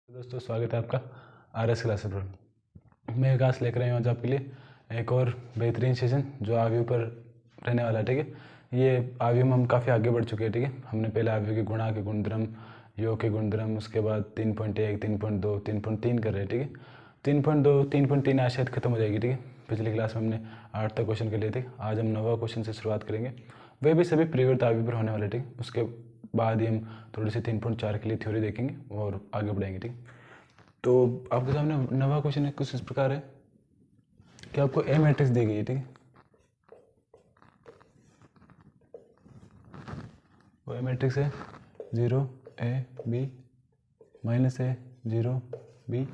दोस्तों स्वागत है आपका RS क्लासेस पर। मैं विकास लेकर आया हूँ आज आपके लिए एक और बेहतरीन सेशन जो आव्यूह पर रहने वाला है। ठीक है, ये आव्यूह में हम काफ़ी आगे बढ़ चुके हैं। ठीक है, हमने पहले आव्यूह के गुणा के गुणधर्म, योग के गुणधर्म, उसके बाद 3.1, 3.2, 3.3 कर रहे हैं। ठीक है, 3.2, 3.3 आज शायद खत्म हो जाएगी। ठीक है, पिछली क्लास में हमने 8 तक क्वेश्चन कर लिए थे। आज हम 9वां क्वेश्चन से शुरुआत करेंगे, वह भी सभी प्रवृत्त आव्यूह पर होने वाले। ठीक है, उसके बाद ही हम थोड़ी सी 3.4 के लिए थ्योरी देखेंगे और आगे बढ़ेंगे। ठीक, तो आपके सामने 9वां क्वेश्चन है, कुछ इस प्रकार है कि आपको ए मैट्रिक्स दी गई है। ठीक है, वो ए मैट्रिक्स है 0 A B -A 0 B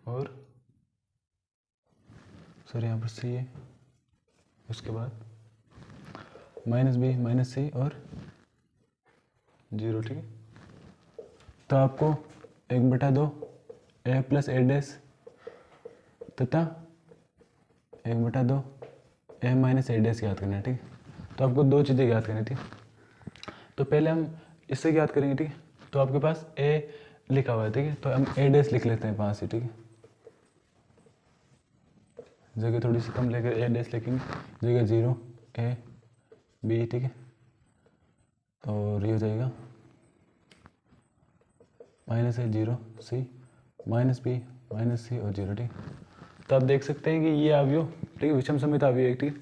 और सॉरी यहाँ पर C है, उसके बाद -B -C और 0। ठीक है, तो आपको 1/2 A + A डैश तथा 1/2 A - A डैश याद करना है। ठीक है, तो आपको दो चीज़ें याद करनी थी। तो पहले हम इससे याद करेंगे। ठीक है, तो आपके पास A लिखा हुआ है। ठीक है, तो हम A डैश लिख लेते हैं 5 से। ठीक है, जगह थोड़ी सी कम लेकर A डैश लिखेंगे, जगह 0 A B। ठीक है, और ये हो जाएगा -A 0 C -B -C और 0। ठीक, तो आप देख सकते हैं कि ये आव्यूह, ठीक है, विषम समित आव्यूह है। ठीक है,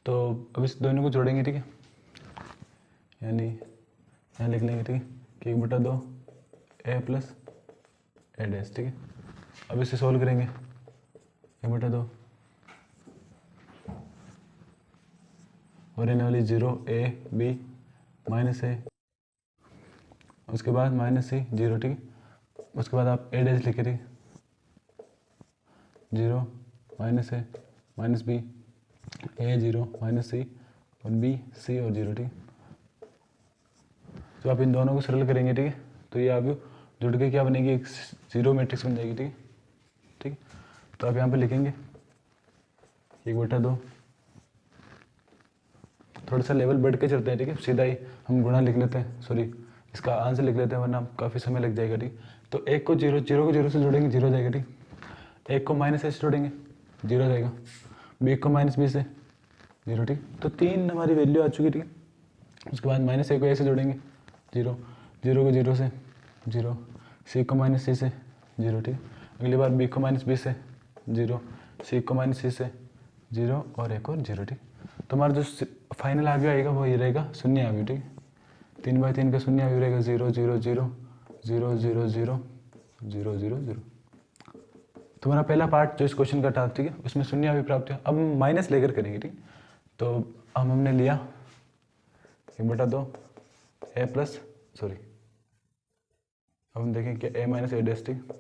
तो अब इस दोनों को जोड़ेंगे। ठीक है, यानी यहाँ लिख लेंगे। ठीक है, कि 1/2 A + A डैश। ठीक है, अब इसे सॉल्व करेंगे। 1/2 और रहने वाली 0 A B -A, उसके बाद -C 0। ठीक है, उसके बाद आप A डैश लिखे। ठीक, 0 -A -B A 0 -C और B C और 0। ठीक, तो आप इन दोनों को सरल करेंगे। ठीक है, तो ये आप जुड़ के क्या बनेगी, एक 0 मैट्रिक्स बन जाएगी। ठीक है, ठीक, तो आप यहाँ पे लिखेंगे 1/2, थोड़ा सा लेवल बढ़ के चलते हैं। ठीक है, सीधा ही हम गुणा लिख लेते हैं, सॉरी इसका आंसर लिख लेते हैं, वरना काफ़ी समय लग जाएगा। ठीक, तो 1 को 0 को 0 से जोड़ेंगे, 0 जाएगा। ठीक, 1 को -A से जोड़ेंगे, 0 जाएगा। B को -B से 0। ठीक, तो 3 हमारी वैल्यू आ चुकी। ठीक है, उसके बाद -A को A से जोड़ेंगे, 0 को 0 से 0, C को -C से 0। ठीक, अगली बार B को -B से 0, C को -C से 0 और एक और 0। ठीक, तो हमारा जो फाइनल आव्यूह आएगा वो ये रहेगा शून्य आव्यूह। ठीक, 3/3 का शून्य आव्यूह रहेगा 0 0 0 0 0 0 0 0 0। तुम्हारा पहला पार्ट जो इस क्वेश्चन का था, ठीक है, उसमें शून्य आव्यूह प्राप्त हुआ। अब हम माइनस लेकर करेंगे। ठीक, तो हमने लिया 1/2 A + सॉरी अब हम देखें कि A - A डैश। ठीक,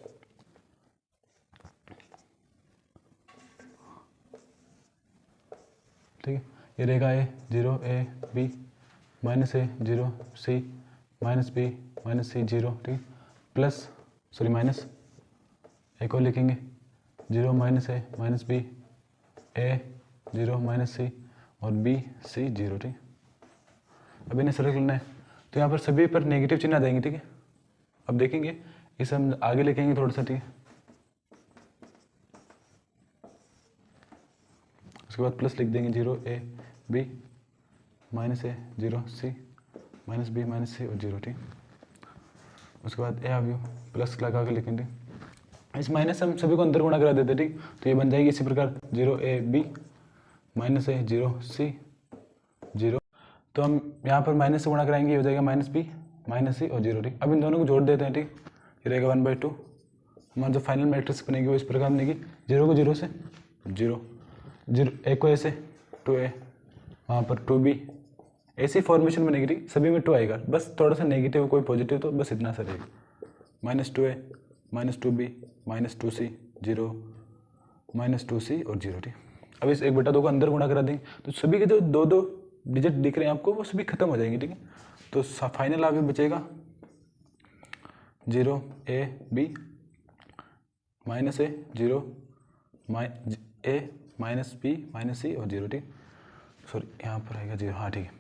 ठीक है, ये रहेगा A 0 A B -A 0 C -B -C 0। ठीक, प्लस सॉरी माइनस एक और लिखेंगे 0 -A -B A 0 -C और B C 0। ठीक, अब इन्हें सरल करना है, तो यहाँ पर सभी पर नेगेटिव चिन्ह आ जाएंगे। ठीक है, अब देखेंगे इसे हम आगे लिखेंगे थोड़ा सा। ठीक है, उसके बाद प्लस लिख देंगे 0 A B -A 0 C -B -C और 0। ठीक, उसके बाद A आव्यूह प्लस लगा के लिखेंगे। इस माइनस से हम सभी को अंदर गुणा करा देते। ठीक, तो ये बन जाएगी इसी प्रकार 0 A B -A 0 C 0। तो हम यहाँ पर माइनस से गुणा कराएंगे, हो जाएगा -B -C और 0। ठीक, अब इन दोनों को जोड़ देते हैं। ठीक, ये रहेगा 1/2। हमारा जो फाइनल मैट्रिक्स बनेगी वो इस प्रकार बनेगी 0 को 0 से 0 0 A को A से 2A, वहाँ पर 2B, ऐसी फॉर्मेशन बनेगी। ठीक, सभी में 2 आएगा, बस थोड़ा सा नेगेटिव कोई पॉजिटिव, तो बस इतना सा रहेगा -2A -2B -2C 0 -2C और 0। ठीक, अब इस 1/2 को अंदर गुणा करा देंगे, तो सभी के जो 2 डिजिट दिख रहे हैं आपको वो सभी खत्म हो जाएंगे। ठीक है, तो फाइनल आगे बचेगा 0 A B -A 0 A -B -C और 0। ठीक, सॉरी यहाँ पर आएगा 0। हाँ ठीक है,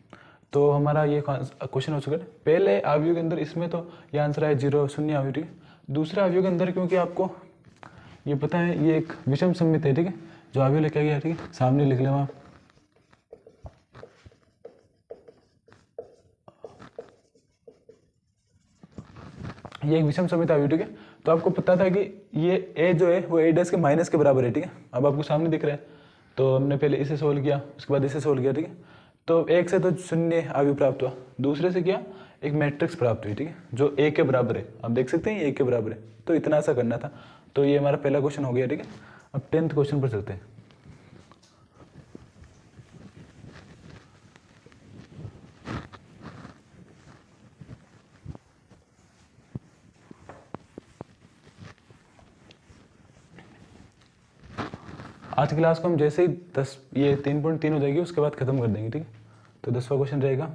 तो हमारा ये क्वेश्चन हो चुका है पहले आव्यूह के अंदर। इसमें तो ये आंसर आया 0 शून्य आव्यूह। ठीक, दूसरे अवयव के अंदर, क्योंकि आपको ये पता है ये एक विषम सममित है, ठीक है, जो अवयव लेके गया, ठीक है, सामने लिख लें आप, ये एक विषम सममित अवयव, ठीक है। तो आपको पता था कि ये ए जो है वो ए डैश के माइनस के बराबर है, ठीक है। अब आपको सामने दिख रहा है, तो हमने पहले इसे सोल्व किया, उसके बाद इसे सोल्व किया, ठीक है। तो एक से तो शून्य अवयव प्राप्त हुआ, दूसरे से क्या, एक मैट्रिक्स प्राप्त हुई, ठीक है, जो ए के बराबर है। आप देख सकते हैं ए के बराबर है, तो इतना सा करना था। तो ये हमारा पहला क्वेश्चन हो गया, ठीक है। अब 10th क्वेश्चन पर चलते हैं। आज क्लास को हम जैसे ही 10 ये 3.3 हो जाएगी उसके बाद खत्म कर देंगे, ठीक है। तो 10वां क्वेश्चन रहेगा,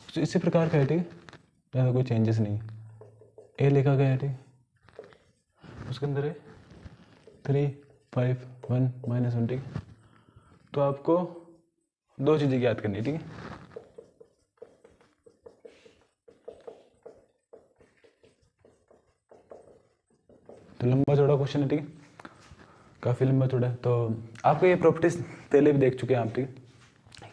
तो इसी प्रकार का है, ठीक है, ज़्यादा कोई चेंजेस नहीं है। ए लिखा गया है, ठीक है, उसके अंदर है 3, 5, 1, -1, ठीक है। तो आपको दो चीज़ें याद करनी है, ठीक है। तो लंबा चौड़ा क्वेश्चन है, ठीक है, काफ़ी लंबा चौड़ा है। तो आपको ये प्रॉपर्टीज पहले भी देख चुके हैं आप, ठीक है,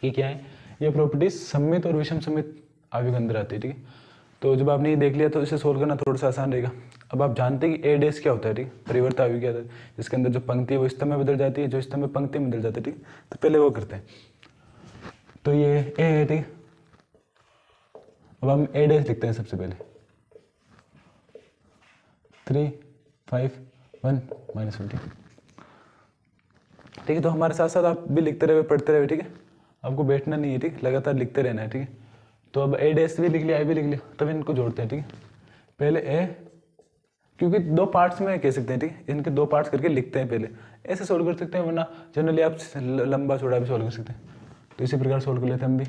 कि क्या है ये प्रॉपर्टीज सममित और विषम सममित अवयव के अंदर आती है, ठीक है। तो जब आपने ये देख लिया तो इसे सोल्व करना थोड़ा सा आसान रहेगा। अब आप जानते हैं कि ए डैश क्या होता है, ठीक है, परिवर्त अवयव क्या होता है, जिसके अंदर जो पंक्ति है वो स्तंभ में बदल जाती है, जो स्तंभ में पंक्ति में बदल जाती है, ठीक है। तो पहले वो करते हैं। तो ये ए है, ठीक है। अब हम ए डैश लिखते हैं सबसे पहले, 3, 5, 1, -1, ठीक है। ठीक है, तो हमारे साथ साथ आप भी लिखते रहे, पढ़ते रहे, ठीक है, आपको बैठना नहीं है, ठीक है, लगातार लिखते रहना है, ठीक है। तो अब ए डैश भी लिख लिया, ए भी लिख लिया, तब इनको जोड़ते हैं, ठीक है। पहले ए, क्योंकि दो पार्ट्स में कह सकते हैं, ठीक है, इनके दो पार्ट्स करके लिखते हैं पहले, ऐसे सोल्व कर सकते हैं, वरना जनरली आप लंबा चौड़ा भी सोल्व कर सकते हैं। तो इसी प्रकार सोल्व कर लेते हैं हम भी,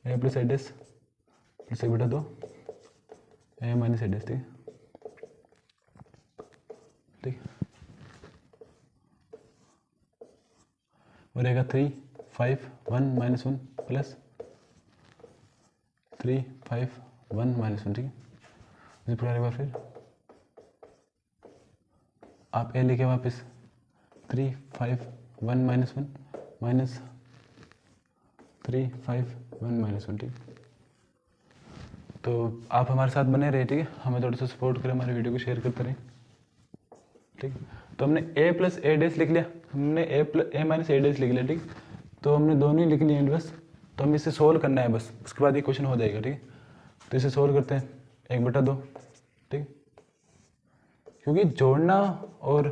ए plus A dash plus 1/2 A minus A dash, ठीक है, ठीक है। और रहेगा 3, 5, 1, -1 प्लस 3, 5, 1, -1, ठीक है। इसी प्रकार एक बार फिर आप ए लिखे वापस 3, 5, 1, -1 माइनस 3, 5, 1, -1, ठीक है। तो आप हमारे साथ बने रहे, ठीक है, हमें थोड़ा सा सपोर्ट करें, हमारे वीडियो को शेयर करते रहें, ठीक है। तो हमने ए प्लस ए डैश लिख लिया, हमने ए माइनस ए डैश लिख लिया, ठीक। तो हमने दोनों ही लिख लिए बस। तो हम इसे सोल्व करना है बस, उसके बाद ये क्वेश्चन हो जाएगा, ठीक है। तो इसे सोल्व करते हैं, 1/2, ठीक। क्योंकि जोड़ना और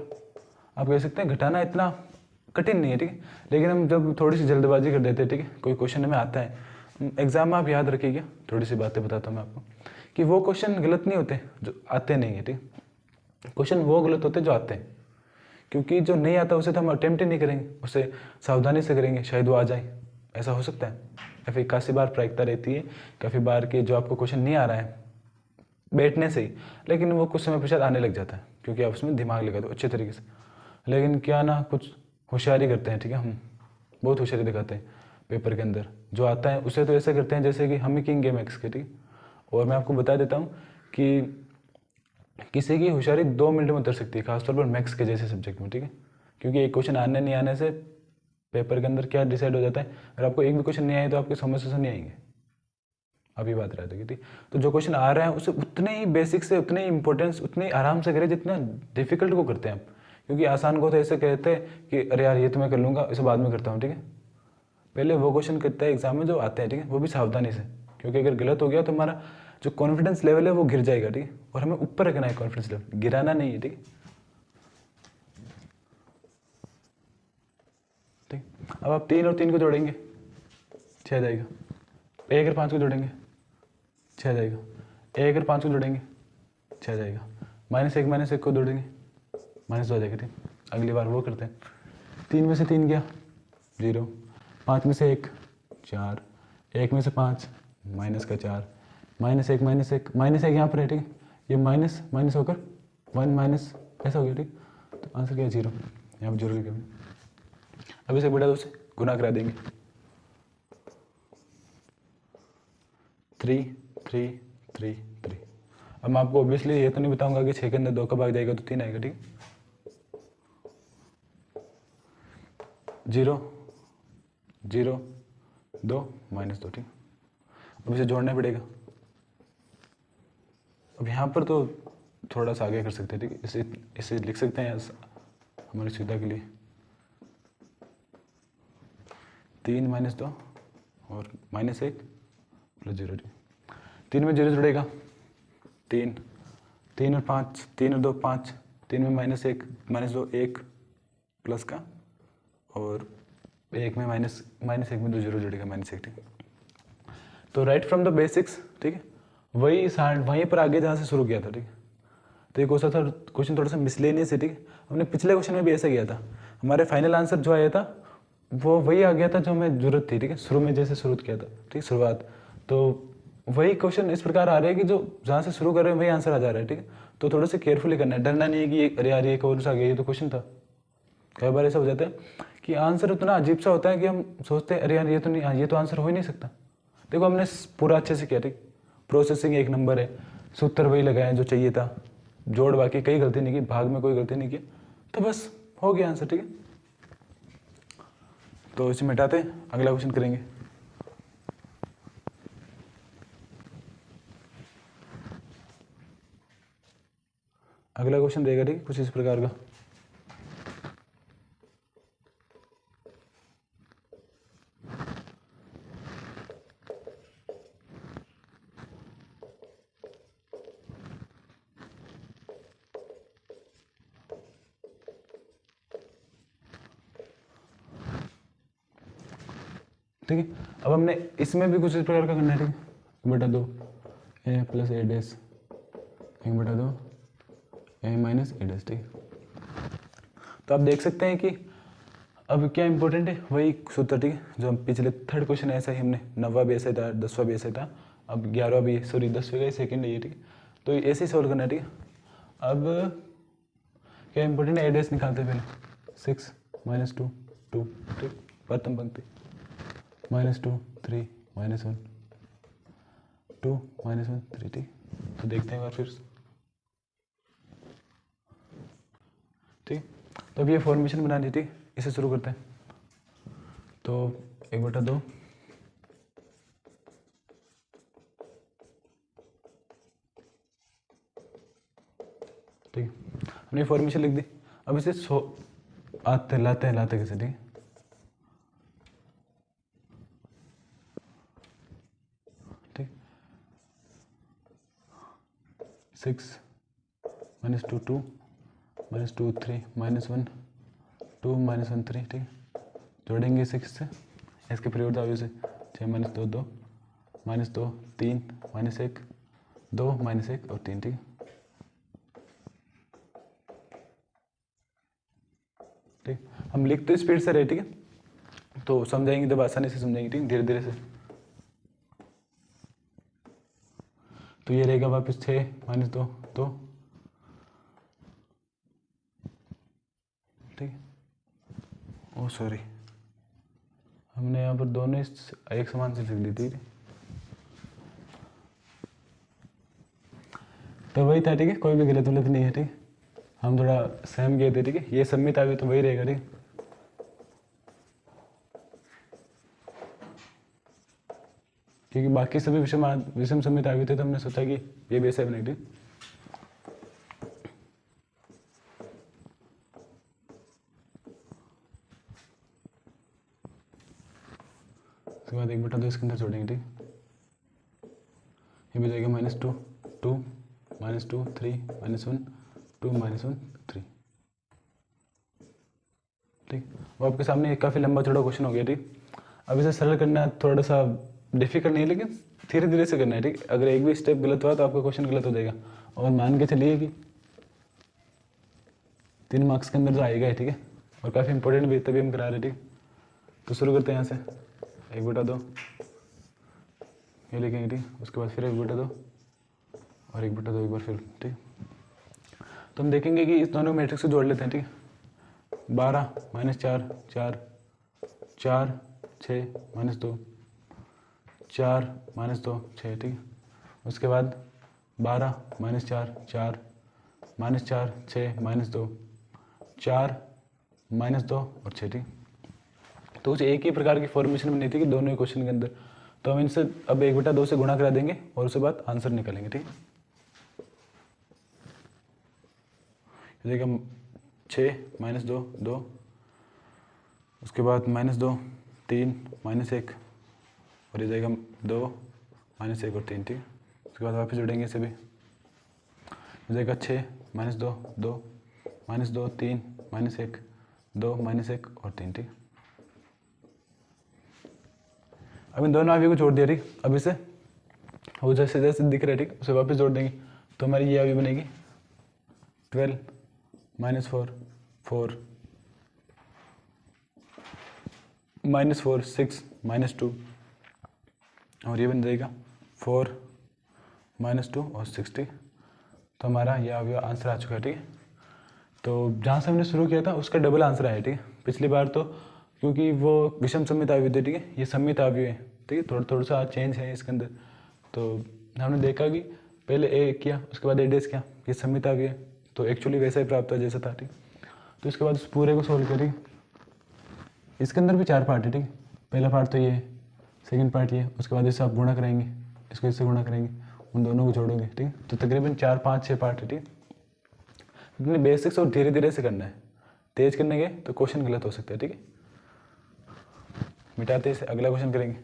आप कह सकते हैं घटाना इतना कठिन नहीं है, ठीक है, लेकिन हम जब थोड़ी सी जल्दबाजी कर देते हैं, ठीक है, कोई क्वेश्चन हमें आता है एग्जाम में, आप याद रखिएगा, थोड़ी सी बातें बताता हूँ मैं आपको, कि वो क्वेश्चन गलत नहीं होते जो आते नहीं है, ठीक। क्वेश्चन वो गलत होते जो आते हैं, क्योंकि जो नहीं आता उसे तो हम अटेम्प्ट ही नहीं करेंगे, उसे सावधानी से करेंगे, शायद वो आ जाए, ऐसा हो सकता है। या फिर काफ़ी बार प्रायिकता रहती है, काफ़ी बार के जो आपको क्वेश्चन नहीं आ रहा है बैठने से ही, लेकिन वो कुछ समय पश्चात आने लग जाता है, क्योंकि आप उसमें दिमाग लगा दो अच्छे तरीके से। लेकिन क्या ना कुछ होशियारी करते हैं, ठीक है, हम बहुत होशियारी दिखाते हैं पेपर के अंदर, जो आता है उसे तो ऐसे करते हैं जैसे कि हम ही किंग है मैथ्स के, ठीक। और मैं आपको बता देता हूँ कि किसी की होशियारी 2 मिनट में उतर सकती है, खासतौर पर मैथ्स के जैसे सब्जेक्ट में, ठीक है, क्योंकि एक क्वेश्चन आने नहीं आने से पेपर के अंदर क्या डिसाइड हो जाता है। अगर आपको एक भी क्वेश्चन नहीं आए तो आपके समझ से नहीं आएंगे, अभी बात रहती है, ठीक। तो जो क्वेश्चन आ रहे हैं उसे उतने ही बेसिक से, उतने ही इंपॉर्टेंस, उतने ही आराम से करें जितना डिफिकल्ट को करते हैं आप, क्योंकि आसान को तो ऐसे कहते हैं कि अरे यार ये तो मैं कर लूँगा, इसे बाद में करता हूँ, ठीक है। पहले वो क्वेश्चन करते हैं एग्जाम में जो आते हैं, ठीक है, वो भी सावधानी से, क्योंकि अगर गलत हो गया तो हमारा जो कॉन्फिडेंस लेवल है वो गिर जाएगा, ठीक है। और हमें ऊपर रखना है कॉन्फिडेंस लेवल, गिराना नहीं है, ठीक है, ठीक। अब आप 3 और 3 को जोड़ेंगे 6 आ जाएगा, 1 और 5 को जोड़ेंगे 6 आ जाएगा, 1 और 5 को जोड़ेंगे 6 आ जाएगा, -1 को जोड़ेंगे -2 आ जाएगा, ठीक। अगली बार वो करते हैं, 3 में से 3 गया 0, 5 में से 1 4, 1 में से 5 -4, -1 यहाँ पर है, ठीक है, ये माइनस माइनस होकर 1 माइनस ऐसा हो गया, ठीक। तो आंसर क्या है 0, यहाँ पर 0 लिखा। अब इसे बड़ा 2 से गुना करा देंगे, 3 3 3 3। अब मैं आपको ऑब्वियसली ये तो नहीं बताऊंगा कि 6 के अंदर 2 का भाग जाएगा तो 3 आएगा, ठीक। 0 0 2 -2, ठीक। अब इसे जोड़ना पड़ेगा। अब यहाँ पर तो थोड़ा सा आगे कर सकते हैं, ठीक है। इसे लिख सकते हैं हमारी सुविधा के लिए 3 -2 और -1 + 0, ठीक। 3 में 0 जुड़ेगा, 3 3 और 5, 3 और 2 5, 3 में -1 -2 1 प्लस का, और 1 में -1 में 2 0 जुड़ेगा -1, ठीक। तो राइट फ्रॉम द बेसिक्स, ठीक है, वहीं पर आगे जहाँ से शुरू किया था, ठीक है। तो ये क्वेश्चन थोड़ा सा मिसलेनियस है, ठीक है। हमने पिछले क्वेश्चन में भी ऐसा किया था, हमारे फाइनल आंसर जो आया था वो वही आ गया था जो हमें जरूरत थी, ठीक है, शुरू में जैसे शुरू किया था, ठीक, शुरुआत। तो वही क्वेश्चन इस प्रकार आ रहे हैं कि जो जहाँ से शुरू कर रहे हैं वही आंसर आ जा रहा है, ठीक है। तो थोड़ा सा केयरफुली करना है, डरना नहीं है कि अरे यार ये कौन सा आ गया, ये तो क्वेश्चन था। कई बार ऐसा हो जाता है कि आंसर उतना अजीब सा होता है कि हम सोचते हैं अरे यार ये तो नहीं, ये तो आंसर हो ही नहीं सकता। देखो हमने पूरा अच्छे से किया, ठीक, प्रोसेसिंग 1 नंबर है, सूत्र वही लगाए जो चाहिए था, जोड़ बाकी कई गलती नहीं की, भाग में कोई गलती नहीं की, तो बस हो गया आंसर, ठीक है। तो इसे मिटाते हैं, अगला क्वेश्चन करेंगे। अगला क्वेश्चन रहेगा, ठीक, कुछ इस प्रकार का। ठीक है, अब हमने इसमें भी कुछ इस प्रकार का करना है, ठीक है। बटा 2 a + a dash 1/2 a - a dash, ठीक है। तो आप देख सकते हैं कि अब क्या इंपॉर्टेंट है, वही सूत्र, ठीक है, जो हम पिछले थर्ड क्वेश्चन ऐसा ही हमने 9वां भी ऐसा था, 10वां भी ऐसा था, अब 11वां भी, सॉरी 10वें का ही सेकेंड है ये, ठीक है। तो ऐसे ही सॉल्व करना है, ठीक है। अब क्या इंपॉर्टेंट है, a डैश निकालते हैं पहले, 6 -2 2, ठीक, प्रथम पंक्ति, -2 3 -1 2 -1 3, ठीक। तो देखते हैं एक बार फिर, ठीक। तो अब ये फॉर्मेशन बना ली, ठीक, इसे शुरू करते हैं। तो 1/2, ठीक, हमने फॉर्मेशन लिख दी। अब इसे आते लाते कैसे, ठीक, 6 -2 2 -2 3 -1 2 -1 3, ठीक। जोड़ेंगे 6 से, इसके प्रयोग दावे से 6 -2 2 -2 3 -1 2 -1 और 3, ठीक। ठीक, हम लिख तो स्पीड से रहे, ठीक है, तो समझाएंगे जब आसानी से समझाएंगे, ठीक, धीरे धीरे से। तो ये रहेगा वापस 6 -2 2, ठीक। ओ सॉरी, हमने यहाँ पर दोनों एक समान से लिख दी थी, तो वही था, ठीक है, कोई भी गलत नहीं है, ठीक। हम थोड़ा सहम गए थे, ठीक है, ये सम्मित आवे तो वही रहेगा, ठीक। क्योंकि बाकी सभी विषम सम्मित आवे थे तो हमने सोचा कि ये भी ऐसा बनेगी, ठीक। उसके बाद 1/2 इसके अंदर जोड़ेंगे, ठीक। ये भी जाएगा -2 2 -2 3 -1 2 -1 3, ठीक। वो आपके सामने काफ़ी लंबा चौड़ा क्वेश्चन हो गया, ठीक। अब इसे सरल करना थोड़ा सा डिफिकल्ट नहीं है, लेकिन धीरे धीरे से करना है, ठीक। अगर एक भी स्टेप गलत हुआ तो आपका क्वेश्चन गलत हो जाएगा, और मान के चलिए कि 3 मार्क्स के अंदर तो आएगा ही, ठीक है, और काफ़ी इंपॉर्टेंट भी, तभी हम करा रहे हैं, ठीक। तो शुरू करते हैं यहाँ से, 1/2 ये लिखेंगे, ठीक। उसके बाद फिर 1/2 और 1/2 एक बार फिर, ठीक। तो हम देखेंगे कि इस दोनों मैट्रिक्स को जोड़ लेते हैं, ठीक है। 12 -4 4 4 6 -2 4 -2 6, ठीक है। उसके बाद 12 -4 4 -4 6 -2 4 -2 और 6, ठीक। तो कुछ एक ही प्रकार की फॉर्मेशन बनी थी कि दोनों ही क्वेश्चन के अंदर। तो हम इनसे अब 1/2 से गुणा करा देंगे और उसके बाद आंसर निकालेंगे, ठीक है। देखिए 6 -2 2, उसके बाद -2 3 -1 और ये जाएगा 2 -1 और 3, ठीक है। उसके बाद वापस जोड़ेंगे इसे भी, हो जाएगा 6 -2 2 -2 3 -1 2 -1 और 3, ठीक। अब इन दोनों अवयव को जोड़ दिया, ठीक। अब इसे वो जैसे जैसे दिख रहा है, ठीक, उसे वापस जोड़ देंगे तो हमारी ये अवयव बनेगी 12 -4 4 -4 6 -2 और ये बन जाएगा 4 -2 और 6, ठीक। तो हमारा यह अवयव आंसर आ चुका है, ठीक है। तो जहाँ से हमने शुरू किया था उसका डबल आंसर आया, ठीक है। पिछली बार तो क्योंकि वो विषम सममित अवयव थे, ठीक है, ये सममित अवयव है, ठीक है। थोड़ा सा चेंज है इसके अंदर। तो हमने देखा कि पहले ए किया, उसके बाद ए डेस किया, ये सममित अवयव है, तो एक्चुअली वैसा ही प्राप्त हुआ जैसा था, ठीक। तो इसके बाद उस पूरे को सोल्व करें। इसके अंदर भी 4 पार्ट है, ठीक है। पहला पार्ट तो ये है, सेकेंड पार्ट ये, उसके बाद इससे आप गुणा करेंगे, इसको इससे गुणा करेंगे, उन दोनों को जोड़ोगे, ठीक है। तो तकरीबन 4 5 6 पार्ट है, ठीक। अपने बेसिक्स और धीरे धीरे से करना है, तेज करने गए तो क्वेश्चन गलत हो सकता है, ठीक है। मिटाते इसे, अगला क्वेश्चन करेंगे।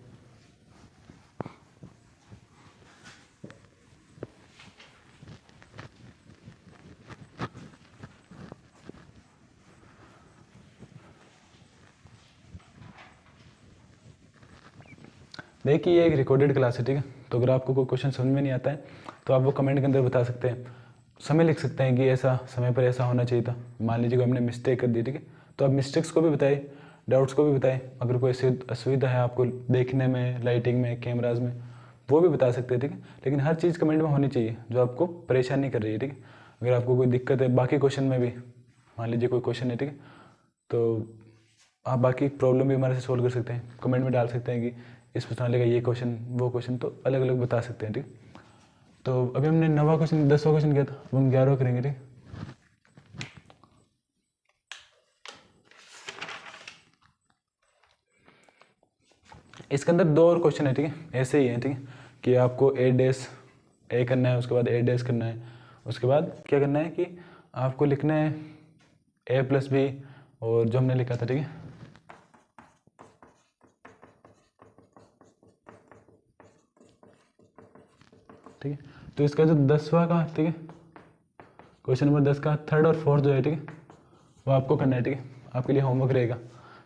देखिए ये एक रिकॉर्डेड क्लास है, ठीक है। तो अगर आपको कोई क्वेश्चन समझ में नहीं आता है तो आप वो कमेंट के अंदर बता सकते हैं, समय लिख सकते हैं कि ऐसा समय पर ऐसा होना चाहिए था। मान लीजिए कि हमने मिस्टेक कर दी, ठीक है, तो आप मिस्टेक्स को भी बताएं, डाउट्स को भी बताएं। अगर कोई ऐसी असुविधा है आपको देखने में, लाइटिंग में, कैमराज में, वो भी बता सकते हैं, ठीक है। लेकिन हर चीज़ कमेंट में होनी चाहिए जो आपको परेशान नहीं कर रही है, ठीक है। अगर आपको कोई दिक्कत है बाकी क्वेश्चन में भी, मान लीजिए कोई क्वेश्चन है, ठीक है, तो आप बाकी प्रॉब्लम भी हमारे से सोल्व कर सकते हैं, कमेंट में डाल सकते हैं कि इस प्रश्नावली का ये क्वेश्चन, वो क्वेश्चन, तो अलग अलग बता सकते हैं, ठीक। तो अभी हमने 9वां क्वेश्चन 10वां क्वेश्चन किया था, अब हम 11वां करेंगे, ठीक। इसके अंदर 2 और क्वेश्चन है, ठीक है, ऐसे ही है, ठीक है, कि आपको ए डैश ए करना है, उसके बाद ए डैश करना है, उसके बाद क्या करना है कि आपको लिखना है ए प्लस बी और जो हमने लिखा था, ठीक है, ठीक है। तो इसका जो 10वां का, ठीक है, क्वेश्चन नंबर 10 का थर्ड और फोर्थ जो है, ठीक है, वो आपको करना है, ठीक है, आपके लिए होमवर्क रहेगा।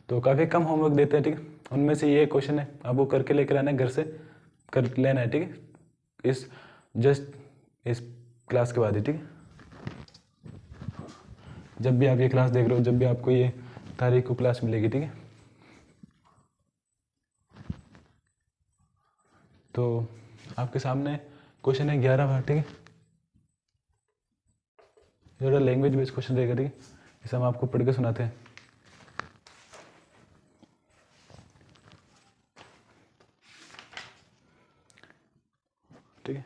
तो काफ़ी कम होमवर्क देते हैं, ठीक है, उनमें से ये क्वेश्चन है, आपको करके लेकर आना है, घर से कर लेना है, ठीक है, इस जस्ट इस क्लास के बाद ही, ठीक है। जब भी आप ये क्लास देख रहे हो, जब भी आपको ये तारीख को क्लास मिलेगी, ठीक है। तो आपके सामने क्वेश्चन है 11वां, ठीक है, थोड़ा लैंग्वेज बेस्ड क्वेश्चन रहेगा, ठीक है, इसे हम आपको पढ़ के सुनाते हैं। ठीक है,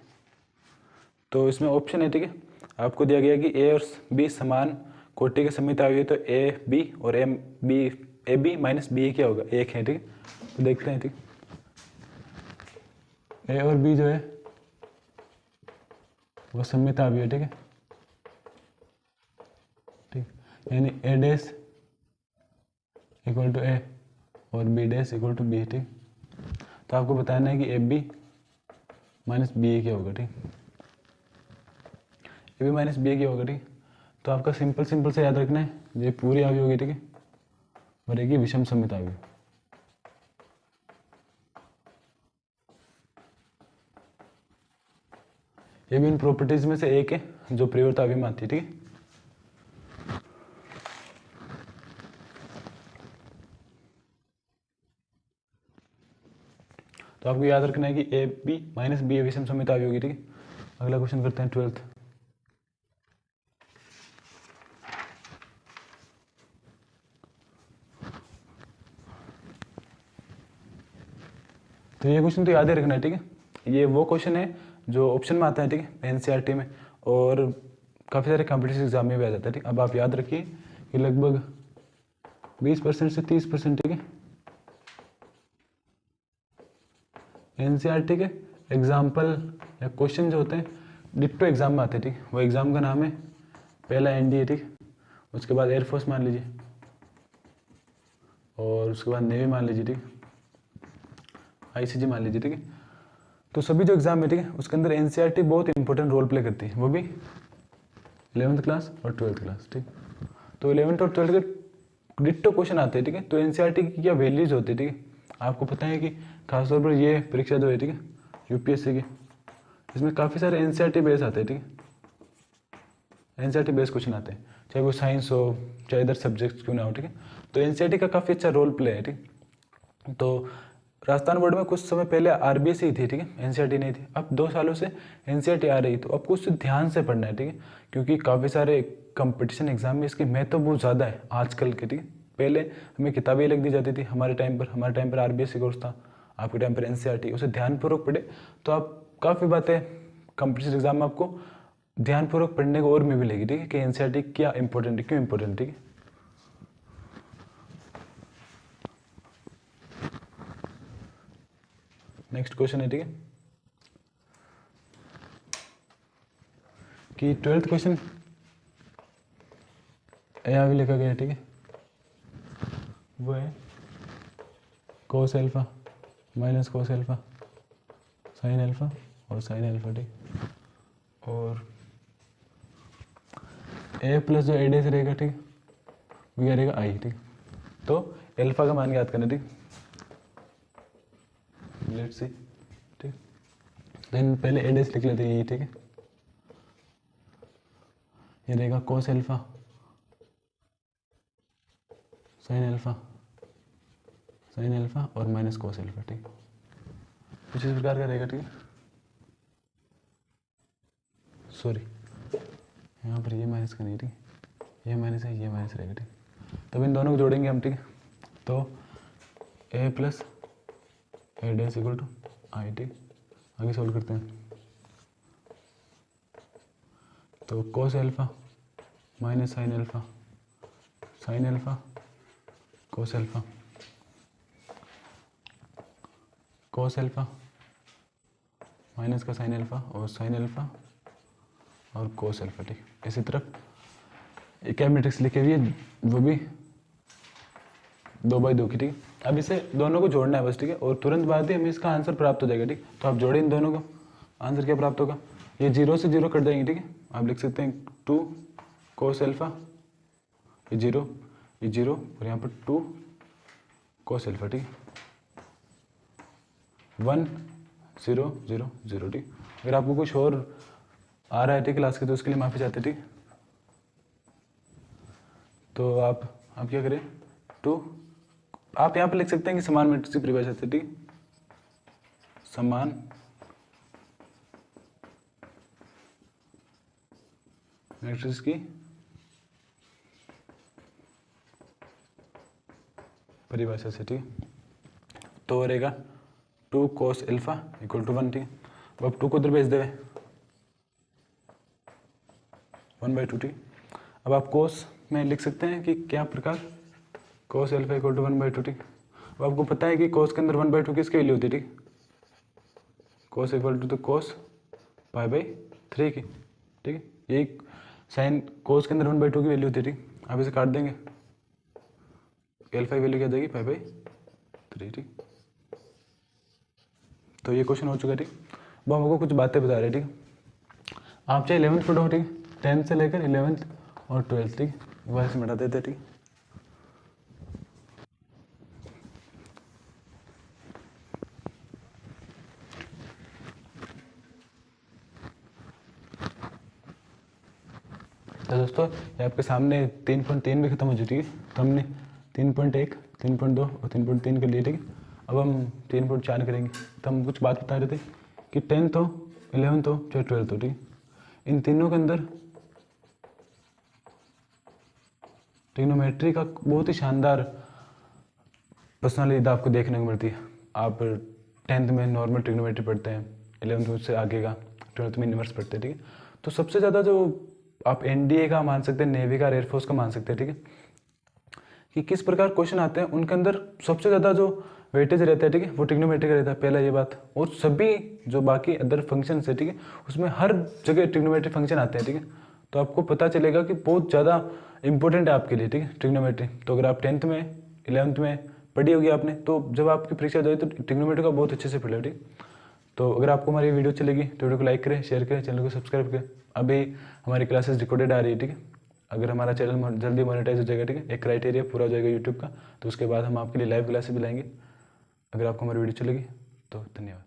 तो इसमें ऑप्शन है, ठीक है, आपको दिया गया कि ए और बी समान कोटि के सममित अवयव, तो ए बी और ए बी माइनस बी क्या होगा, एक है, ठीक है। तो देखते हैं, ठीक, ए और बी जो है वो सममित अवयव, ठीक है, ठीक, यानी A dash equal to A और B dash equal to B, ठीक। तो आपको बताना है कि ए बी माइनस बी क्या होगा, ठीक, ए बी माइनस बी क्या होगा, ठीक। तो आपका सिंपल से याद रखना है, ये पूरी अवयव होगी, ठीक है, और एक ही विषम सममित अवयव। ये भी इन प्रॉपर्टीज में से एक है जो परिवर्त अवयव में आती है, ठीक है। तो आपको याद रखना है कि ए बी माइनस बी विषम सममित अवयव होगी, ठीक है। अगला क्वेश्चन करते हैं 12th। तो ये क्वेश्चन तो याद ही रखना है, ठीक है। ये वो क्वेश्चन है जो ऑप्शन में आता है, ठीक है, एनसीईआरटी में, और काफ़ी सारे कॉम्पिटिटिव एग्जाम में भी आ जाता है, ठीक। अब आप याद रखिए कि लगभग 20% से 30%, ठीक है, एनसीईआरटी के एग्जाम्पल या क्वेश्चन जो होते हैं डिट्टो एग्जाम में आते हैं, ठीक। वो एग्जाम का नाम है पहला एनडीए, ठीक। उसके बाद एयरफोर्स मान लीजिए, और उसके बाद नेवी मान लीजिए, ठीक, आईसीजी मान लीजिए, ठीक है। तो सभी जो एग्जाम है, ठीक है, उसके अंदर एनसीईआरटी बहुत इंपॉर्टेंट रोल प्ले करती है, वो भी 11th क्लास और 12th क्लास, ठीक। तो 11th और 12th के डिट्टो क्वेश्चन आते हैं, ठीक है। तो एनसीईआरटी की क्या वैल्यूज होती है, ठीक है, आपको पता है कि खासतौर पर ये परीक्षा जो है, ठीक है, यूपीएससी की, इसमें काफ़ी सारे एनसीईआरटी बेस आते हैं, ठीक है, एनसीईआरटी बेस क्वेश्चन आते हैं, चाहे वो साइंस हो चाहे इधर सब्जेक्ट्स क्यों ना हो, ठीक है। तो एनसीईआरटी का काफ़ी अच्छा रोल प्ले है, ठीक। तो राजस्थान बोर्ड में कुछ समय पहले आरबीएससी थी, ठीक है, एनसीईआरटी नहीं थी। अब 2 सालों से एनसीईआरटी आ रही, तो अब कुछ ध्यान से पढ़ना है, ठीक है, क्योंकि काफ़ी सारे कंपटीशन एग्जाम में इसकी महत्व बहुत ज़्यादा है आजकल के, ठीक है। पहले हमें किताबें लिख दी जाती थी, हमारे टाइम पर आरबीएससी कोर्स था, आपके टाइम पर एनसीईआरटी, उसे ध्यानपूर्वक पढ़े तो आप काफ़ी बातें कंपटीशन एग्जाम में आपको ध्यानपूर्वक पढ़ने को और में मिलेगी, ठीक है, कि एनसीईआरटी क्या इंपॉर्टेंट है, क्यों इंपॉर्टेंट, ठीक है। नेक्स्ट क्वेश्चन है, ठीक है, कि 12th क्वेश्चन यहाँ भी लिखा गया है, ठीक है, वो है कोस alpha minus cos alpha sign alpha और साइन एल्फा, ठीक। और ए प्लस जो ए डे से रहेगा, ठीक, वो क्या रहेगा आई, ठीक। तो एल्फा का मान याद करना, ठीक, लेट्स सी, ठीक। देन पहले ए डे से लिख लेते हैं, ठीक है, ये रहेगा कोस एल्फा साइन एल्फा और माइनस कोस एल्फा, ठीक, कुछ इस प्रकार का रहेगा, ठीक है। सॉरी, यहाँ पर ये माइनस का नहीं, ठीक, ये माइनस है, ये माइनस रहेगा, ठीक। तब इन दोनों को जोड़ेंगे हम, ठीक। तो A plus A dash equal to I, ठीक। आगे सॉल्व करते हैं। तो cos alpha minus sine alpha cos alpha minus का साइन एल्फा और साइन एल्फा और कोस एल्फा, ठीक। इसी तरफ एक क्या मैट्रिक्स लिखे हुई है, वो भी 2/2 की, ठीक। अब इसे दोनों को जोड़ना है बस, ठीक है, और तुरंत बाद ही हमें इसका आंसर प्राप्त हो जाएगा, ठीक। तो आप जोड़े इन दोनों को, आंसर क्या प्राप्त होगा, ये 0 से 0 कट जाएंगे, ठीक है। आप लिख सकते हैं 2 कोस एल्फा, ये 0 और यहाँ पर 2 कोस एल्फा, ठीक, 1 0 0 0, ठीक। अगर आपको कुछ और आ रहा है, ठीक, क्लास के, तो उसके लिए माफ़ी चाहते, ठीक। तो आप क्या करें, 2 आप यहाँ पर लिख सकते हैं कि समान मैट्रिक्स की परिभाषा से, ठीक, समान मैट्रिक्स की परिभाषा से, ठीक। तो रहेगा 2 कोस एल्फा इक्वल टू 1, ठीक। अब 2 को उधर भेज देवे 1/2, ठीक। अब आप कोस में लिख सकते हैं कि क्या प्रकार, कोस एल्फा इक्वल टू 1/2, ठीक। अब आपको पता है कि कोस के अंदर 1/2 किसकी वैल्यू होती है, ठीक, कोस इक्वल टू कोस π/3 की, ठीक है। यही साइन कोस के अंदर 1/2 की वैल्यू होती है, ठीक। आप इसे काट देंगे, एल्फा की वैल्यू क्या जाएगी, π/3, ठीक। तो ये क्वेश्चन हो चुका है, ठीक। वो हमको कुछ बातें बता रहे हैं, ठीक। आप चाहे 11th पढ़ो, ठीक, 10th से लेकर 11th और 12th, ठीक, एक बार इसे मिटा देते, ठीक। तो दोस्तों ये आपके सामने 3.3 भी खत्म हो चुकी है। तो हमने 3.1, 3.2 और 3.3 कर लिए, ठीक है। अब हम 3.4 करेंगे। तो हम कुछ बात बता रहे थे कि 10th हो, 11th हो चाहे 12th हो, ठीक, इन तीनों के अंदर ट्रिग्नोमेट्री का बहुत ही शानदार पर्सनालिटी आपको देखने को मिलती है। आप 10th में नॉर्मल ट्रिग्नोमेट्री पढ़ते हैं, 11th में उससे आगे का 12th में इनवर्स पढ़ते हैं, ठीक है। तो सबसे ज़्यादा जो आप एनडीए का मान सकते हैं, नेवी का, एयरफोर्स का मान सकते हैं, ठीक है, कि किस प्रकार क्वेश्चन आते हैं, उनके अंदर सबसे ज़्यादा जो वेटेज रहता है, ठीक है, वो ट्रिग्नोमेट्री का रहता है, पहला ये बात। और सभी जो बाकी अदर फंक्शन है, ठीक है, उसमें हर जगह ट्रिग्नोमेट्री फंक्शन आते हैं, ठीक है। तो आपको पता चलेगा कि बहुत ज़्यादा इंपॉर्टेंट है आपके लिए, ठीक है, ट्रिग्नोमेट्री। तो अगर आप 10th में 11th में पढ़ी होगी आपने, तो जब आपकी परीक्षा जाए तो ट्रिग्नोमेट्री का बहुत अच्छे से पढ़ लो, ठीक। तो अगर आपको हमारी वीडियो चलेगी तो वीडियो को लाइक करें, शेयर करें, चैनल को सब्सक्राइब करें। अभी हमारी क्लासेस रिकॉर्डेड आ रही है, ठीक है। अगर हमारा चैनल जल्दी मोनेटाइज हो जाएगा, ठीक है, एक क्राइटेरिया पूरा हो जाएगा यूट्यूब का, तो उसके बाद हम आपके लिए लाइव क्लासेस भी लाएंगे। अगर आपको हमारी वीडियो चलेगी तो धन्यवाद।